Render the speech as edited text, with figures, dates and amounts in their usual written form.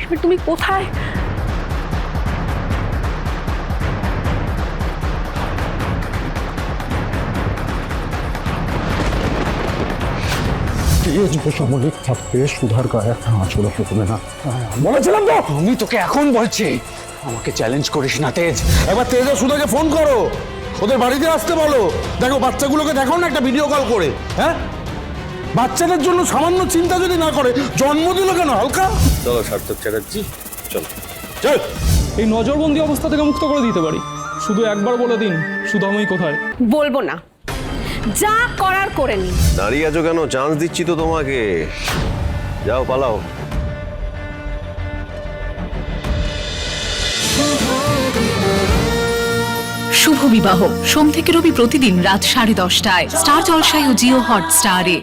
এবার তুমি কোথায়? সামরিক থাকতে সুধার গায়ে একটা আঁচড়ও হবে না। বলেছিলাম তো। আমি তোকে এখন বলছি, আমাকে চ্যালেঞ্জ করিস না তেজ। এবার তেজ আর সুধাকে ফোন করো, ওদের বাড়িতে আসতে বলো। দেখো বাচ্চাগুলোকে দেখো না একটা ভিডিও কল করে। হ্যাঁ, বাচ্চাদের জন্য সামান্য চিন্তা যদি না করে জন্ম দিল কেন হালকা? চলো সার্থক চ্যাটার্জি, চলো। চল। এই নজরবন্দি অবস্থা থেকে মুক্ত করে দিতে পারি। শুধু একবার বলে দিন সুধাময়ী কোথায়। বলবো না, যা করার করে নি। দাঁড়িয়ে আছো কেন? চান্স দিচ্ছি তো তোমাকে, যাও পালাও। শুভ বিবাহ সোম থেকে রবি প্রতিদিন রাত 10:30টায় স্টার জলসায় ও জিও হটস্টারে।